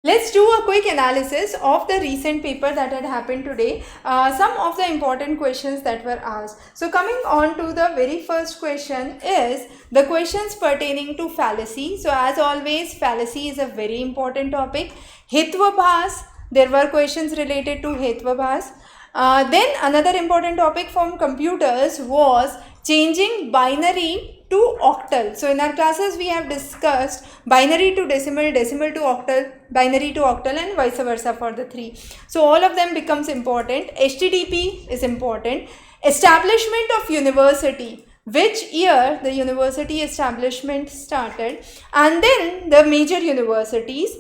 Let's do a quick analysis of the recent paper that had happened today, some of the important questions that were asked. So coming on to the very first question is the questions pertaining to fallacy. So as always, fallacy is a very important topic. Hetvabhas, there were questions related to Hetvabhas. Then another important topic from computers was changing binary to octal. So in our classes we have discussed binary to decimal, decimal to octal, binary to octal, and vice versa for the three. So all of them becomes important. HTTP is important. Establishment of university, which year the university establishment started, and then the major universities.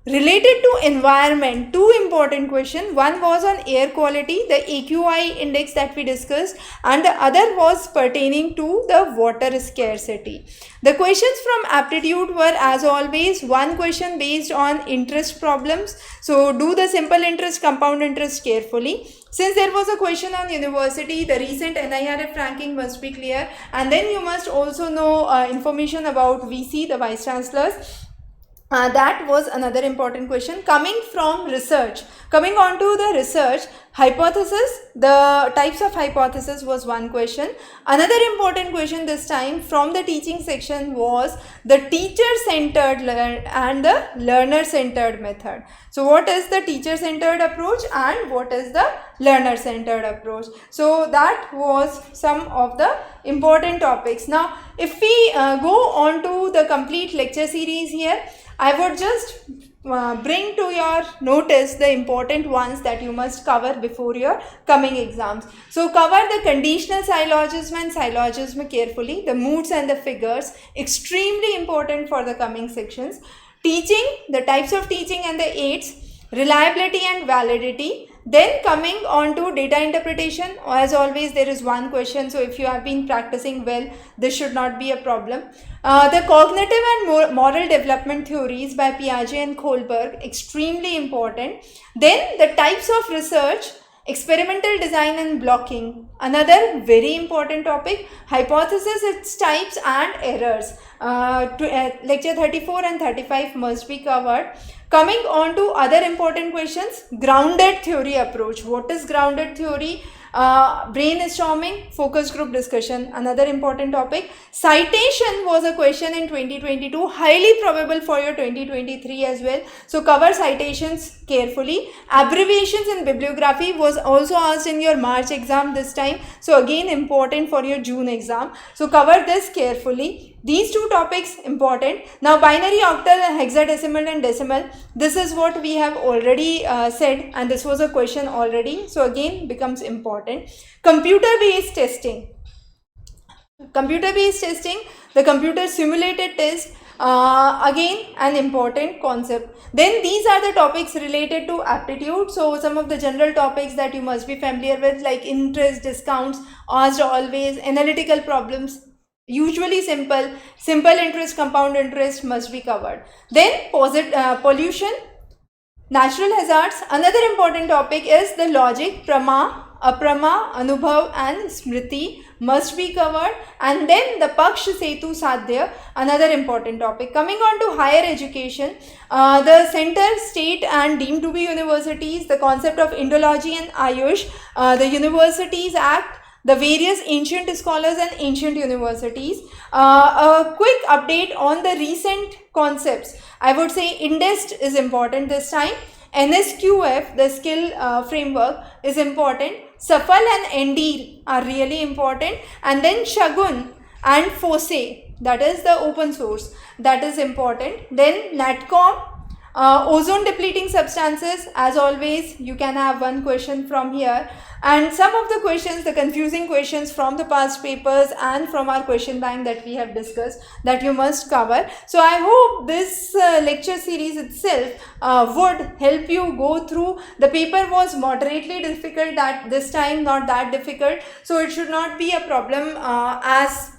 Related to environment, two important questions. One was on air quality, the AQI index that we discussed, and the other was pertaining to the water scarcity. The questions from aptitude were, as always, one question based on interest problems. So do the simple interest, compound interest carefully. Since there was a question on university, the recent NIRF ranking must be clear, and then you must also know information about VC, the vice chancellors. That was another important question. Coming from research, coming on to the research, hypothesis, the types of hypothesis was one question. Another important question this time from the teaching section was the teacher-centered and the learner-centered method. So what is the teacher-centered approach and what is the learner-centered approach? So that was some of the important topics. Now, if we go on to the complete lecture series here, I would just bring to your notice the important ones that you must cover before your coming exams. So cover the conditional syllogism and syllogism carefully, the moods and the figures, extremely important for the coming sections. Teaching, the types of teaching and the aids, reliability and validity. Then coming on to data interpretation, as always there is one question, so if you have been practicing well, this should not be a problem. The cognitive and moral development theories by Piaget and Kohlberg, extremely important. Then the types of research, experimental design and blocking, another very important topic. Hypothesis, its types and errors. Lecture 34 and 35 must be covered. Coming on to other important questions, grounded theory approach. What is grounded theory? Brainstorming, focus group discussion, another important topic. Citation was a question in 2022, highly probable for your 2023 as well. So cover citations carefully. Abbreviations in bibliography was also asked in your March exam this time. So again important for your June exam. So cover this carefully. These two topics important. Now binary, octal, hexadecimal and decimal. This is what we have already said, and this was a question already. So again becomes important. Computer-based testing. Computer-based testing, the computer simulated test, again an important concept. Then these are the topics related to aptitude. So some of the general topics that you must be familiar with, like interest, discounts, asked always, analytical problems, usually simple interest, compound interest must be covered. Then pollution, natural hazards. Another important topic is the logic, prama, aprama, anubhav and smriti must be covered. And then the paksh, setu, sadhya, another important topic. Coming on to higher education, the center, state and deemed to be universities, the concept of Indology and Ayush, the Universities Act, the various ancient scholars and ancient universities. A quick update on the recent concepts. I would say INDEST is important this time. NSQF, the skill framework, is important. SAFAL and NDEER are really important. And then Shagun and FOSSE, that is the open source, that is important. Then NATCOM, ozone depleting substances, as always you can have one question from here, and some of the questions, the confusing questions from the past papers and from our question bank that we have discussed, that you must cover. So I hope this lecture series itself would help you go through. The paper was moderately difficult that this time, not that difficult, so it should not be a problem as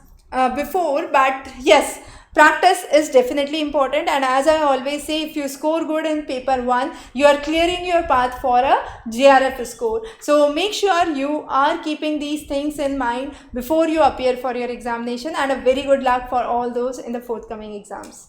before, but yes, practice is definitely important, and as I always say, if you score good in paper 1, you are clearing your path for a JRF score. So make sure you are keeping these things in mind before you appear for your examination, and a very good luck for all those in the forthcoming exams.